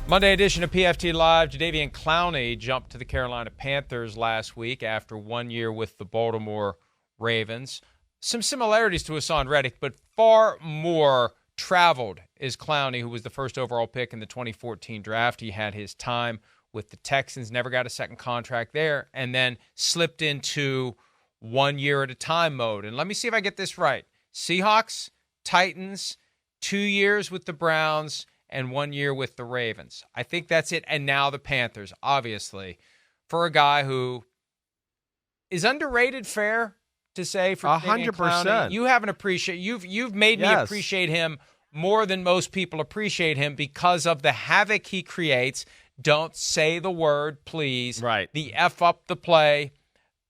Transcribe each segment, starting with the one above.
Monday edition of PFT Live. Jadeveon Clowney jumped to the Carolina Panthers last week after 1 year with the Baltimore Ravens. Some similarities to Hassan Reddick, but far more traveled is Clowney, who was the first overall pick in the 2014 draft. He had his time with the Texans, never got a second contract there, and then slipped into 1 year at a time mode. And let me see if I get this right. Seahawks, Titans, 2 years with the Browns, and 1 year with the Ravens. I think that's it. And now the Panthers, obviously, for a guy who is underrated, fair to say, for 100%. You haven't appreciated. You've made me appreciate him more than most people appreciate him because of the havoc he creates. Don't say the word, please. Right. The F up the play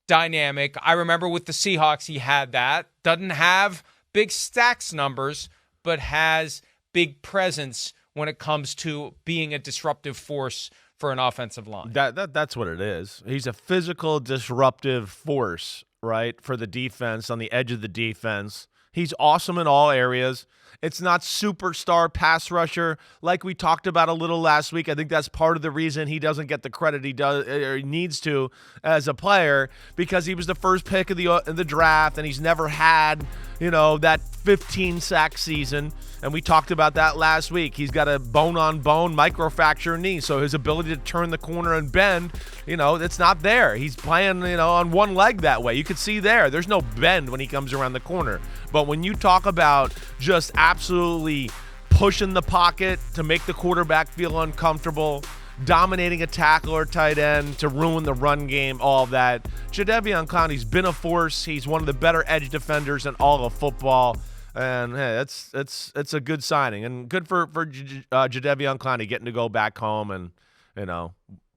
dynamic. I remember with the Seahawks, he had that. Doesn't have big stacks numbers, but has big presence when it comes to being a disruptive force for an offensive line. That's what it is. He's a physical, disruptive force, right, for the defense, on the edge of the defense. He's awesome in all areas. It's not superstar pass rusher like we talked about a little last week. I think that's part of the reason he doesn't get the credit he does or he needs to as a player, because he was the first pick of the draft and he's never had, that 15-sack season. And we talked about that last week. He's got a bone-on-bone microfracture knee, so his ability to turn the corner and bend, it's not there. He's playing, on one leg that way. You could see there's no bend when he comes around the corner. But when you talk about just absolutely pushing the pocket to make the quarterback feel uncomfortable, dominating a tackle or tight end to ruin the run game, all of that, Jadeveon Clowney's been a force. He's one of the better edge defenders in all of football. And hey, it's a good signing and good for Jadeveon Clowney getting to go back home and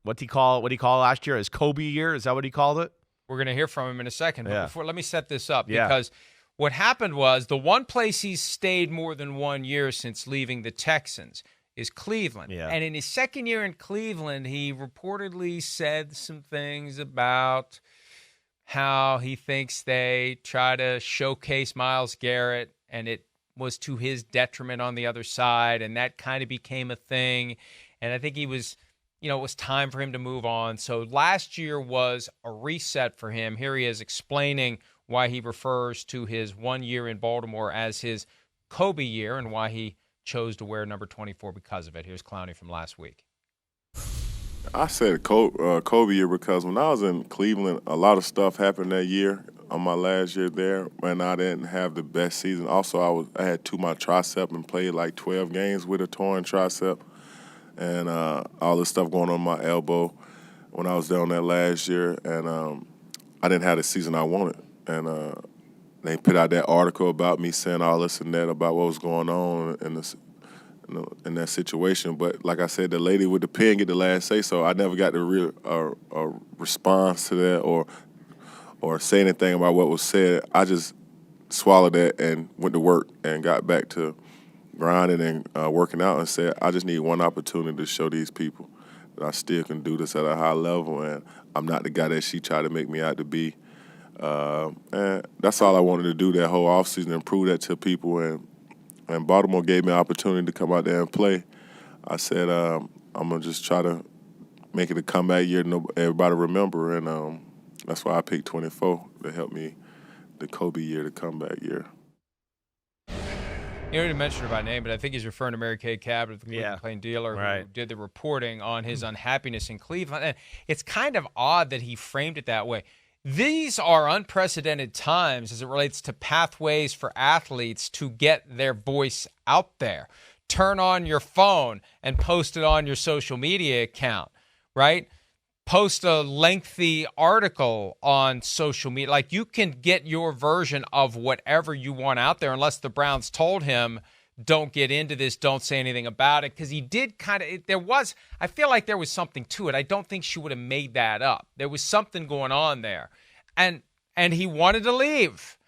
what he call last year, his Kobe year, is that what he called it? We're gonna hear from him in a second. But before, let me set this up because what happened was the one place he's stayed more than 1 year since leaving the Texans is Cleveland. Yeah. And in his second year in Cleveland, he reportedly said some things about how he thinks they try to showcase Myles Garrett, and it was to his detriment on the other side, and that kind of became a thing. And I think he was, it was time for him to move on. So last year was a reset for him. Here he is explaining why he refers to his 1 year in Baltimore as his Kobe year and why he chose to wear number 24 because of it. Here's Clowney from last week. I said Kobe year because when I was in Cleveland, a lot of stuff happened that year on my last year there, and I didn't have the best season. Also, I had tore my tricep and played like 12 games with a torn tricep, and all this stuff going on my elbow when I was there on that last year, and I didn't have the season I wanted. And they put out that article about me saying all this and that about what was going on in that situation. But like I said, the lady with the pen get the last say, so I never got the real response to that or say anything about what was said. I just swallowed that and went to work and got back to grinding and working out and said, I just need one opportunity to show these people that I still can do this at a high level, and I'm not the guy that she tried to make me out to be. And that's all I wanted to do that whole offseason, and prove that to people. And Baltimore gave me an opportunity to come out there and play. I said, I'm going to just try to make it a comeback year everybody remember. And that's why I picked 24 to help me the Kobe year, the comeback year. You didn't mention her by name, but I think he's referring to Mary Kay Cabot, the Cleveland Plain Dealer, who did the reporting on his unhappiness in Cleveland. And it's kind of odd that he framed it that way. These are unprecedented times as it relates to pathways for athletes to get their voice out there. Turn on your phone and post it on your social media account, right? Post a lengthy article on social media. Like, you can get your version of whatever you want out there, unless the Browns told him, don't get into this, don't say anything about it, because he did I feel like there was something to it. I don't think she would have made that up. There was something going on there. And he wanted to leave,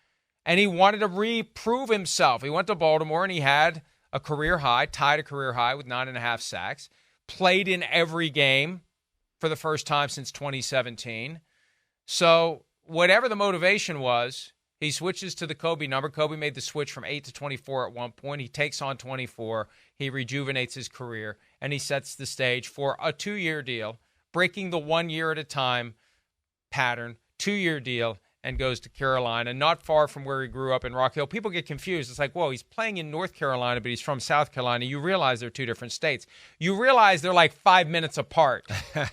and he wanted to reprove himself. He went to Baltimore, and he had a career high, tied a career high with 9.5 sacks, played in every game for the first time since 2017. So whatever the motivation was, He switches to the Kobe number. Kobe made the switch from 8 to 24 at one point. He takes on 24. He rejuvenates his career, and he sets the stage for a 2-year deal, breaking the 1 year at a time pattern, 2-year deal, and goes to Carolina, not far from where he grew up in Rock Hill. People get confused. It's like, whoa, he's playing in North Carolina, but he's from South Carolina. You realize they're two different states. You realize they're like 5 minutes apart.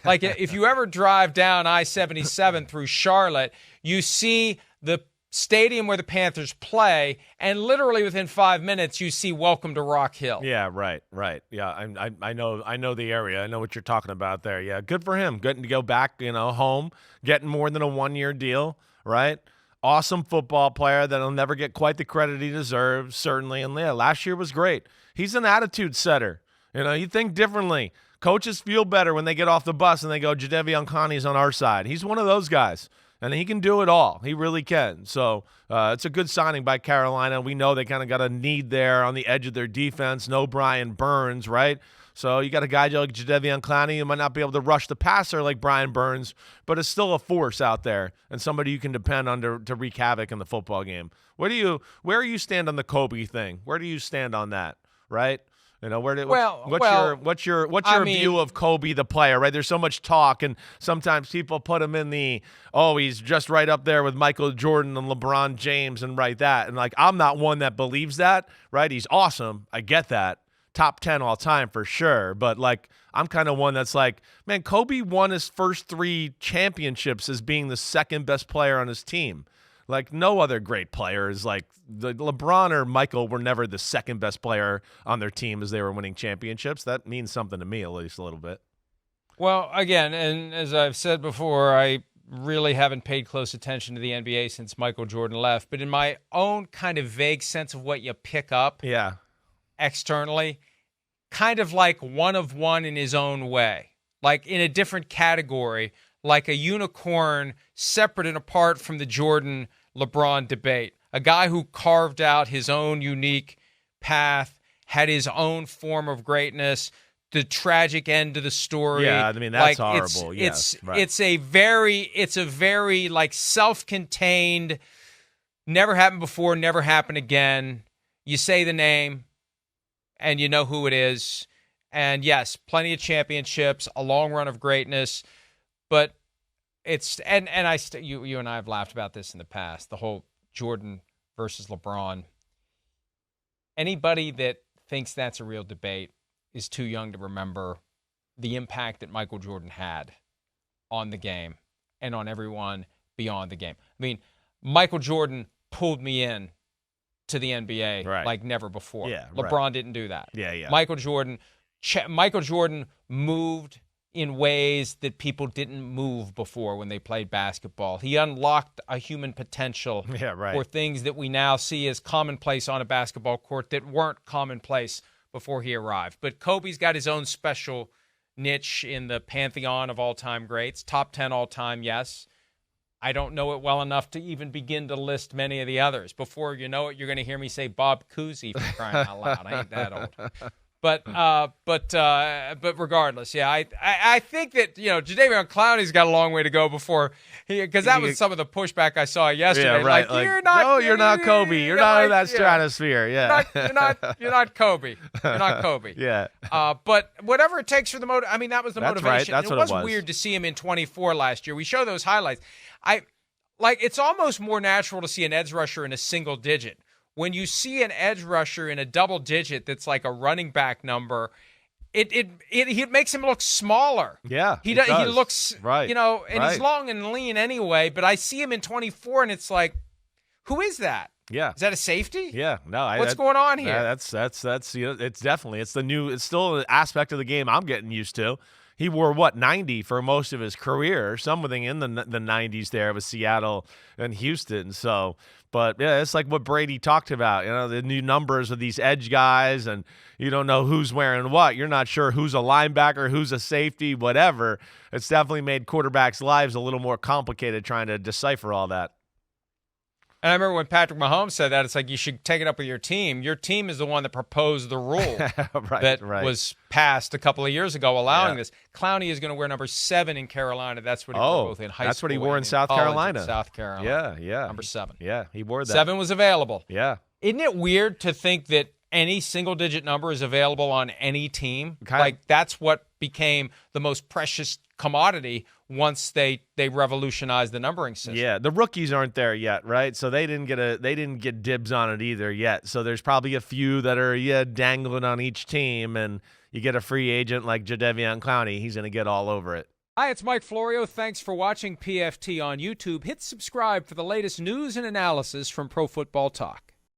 Like if you ever drive down I-77 through Charlotte, you see the stadium where the Panthers play, and literally within 5 minutes, you see "Welcome to Rock Hill." Yeah, right. Yeah, I know the area. I know what you're talking about there. Yeah, good for him. Good to go back, home, getting more than a 1-year deal. Right? Awesome football player that'll never get quite the credit he deserves, certainly. And yeah, last year was great. He's an attitude setter. You think differently. Coaches feel better when they get off the bus and they go, Jadeveon Clowney's on our side. He's one of those guys, and he can do it all. He really can. So it's a good signing by Carolina. We know they kind of got a need there on the edge of their defense. No Brian Burns, right? So you got a guy like Jadeveon Clowney who might not be able to rush the passer like Brian Burns, but is still a force out there and somebody you can depend on to wreak havoc in the football game. Where do you stand on the Kobe thing? Where do you stand on that? Right? What's your view of Kobe the player? Right? There's so much talk, and sometimes people put him in he's just right up there with Michael Jordan and LeBron James and that. And I'm not one that believes that. Right? He's awesome. I get that. Top 10 all time for sure. But I'm kind of one that's man, Kobe won his first 3 championships as being the second best player on his team. No other great player is the LeBron or Michael were never the second best player on their team as they were winning championships. That means something to me, at least a little bit. Well, again, and as I've said before, I really haven't paid close attention to the NBA since Michael Jordan left. But in my own kind of vague sense of what you pick up, externally, kind of like one of one in his own way, in a different category, like a unicorn separate and apart from the Jordan-LeBron debate. A guy who carved out his own unique path, had his own form of greatness, the tragic end of the story. Yeah, I mean, that's horrible. It's a very self-contained, never happened before, never happen again. You say the name, and you know who it is. And yes, plenty of championships, a long run of greatness, but you and I have laughed about this in the past, the whole Jordan versus LeBron. Anybody that thinks that's a real debate is too young to remember the impact that Michael Jordan had on the game and on everyone beyond the game. I mean, Michael Jordan pulled me in to the NBA like never before. Yeah, LeBron didn't do that. Yeah. Michael Jordan moved in ways that people didn't move before when they played basketball. He unlocked a human potential for things that we now see as commonplace on a basketball court that weren't commonplace before he arrived. But Kobe's got his own special niche in the pantheon of all-time greats. Top 10 all-time, yes. I don't know it well enough to even begin to list many of the others. Before you know it, you're going to hear me say Bob Cousy for crying out loud. I ain't that old. But regardless, I think that Jadeveon Clowney's got a long way to go before because that was some of the pushback I saw yesterday. Yeah, right. You're not Kobe. You're not in that stratosphere. Yeah, you're not Kobe. You're not Kobe. Yeah. But whatever it takes for the motive. I mean, that was the motivation. Right. That's it what was weird to see him in 24 last year. We show those highlights. It's almost more natural to see an edge rusher in a single digit. When you see an edge rusher in a double digit that's like a running back number, it makes him look smaller. Yeah, he looks and he's long and lean anyway. But I see him in 24, and it's like, who is that? Yeah, is that a safety? Yeah, no. What's going on here? That's it's definitely it's still an aspect of the game I'm getting used to. He wore 90 for most of his career, something in the 90s there with Seattle and Houston. So, but yeah, it's like what Brady talked about, the new numbers of these edge guys, and you don't know who's wearing what. You're not sure who's a linebacker, who's a safety, whatever. It's definitely made quarterbacks' lives a little more complicated trying to decipher all that. And I remember when Patrick Mahomes said that, it's like you should take it up with your team. Your team is the one that proposed the rule that was passed a couple of years ago allowing this. Clowney is going to wear number 7 in Carolina. That's what he wore both in high school. That's what he wore in South Carolina. South Carolina. Yeah. Number 7. Yeah, he wore that. 7 was available. Yeah. Isn't it weird to think that any single-digit number is available on any team? That's what became the most precious commodity once they revolutionized the numbering system. Yeah, the rookies aren't there yet, right? So they didn't get dibs on it either yet. So there's probably a few that are dangling on each team, and you get a free agent like Jadeveon Clowney, he's going to get all over it. Hi, it's Mike Florio. Thanks for watching PFT on YouTube. Hit subscribe for the latest news and analysis from Pro Football Talk.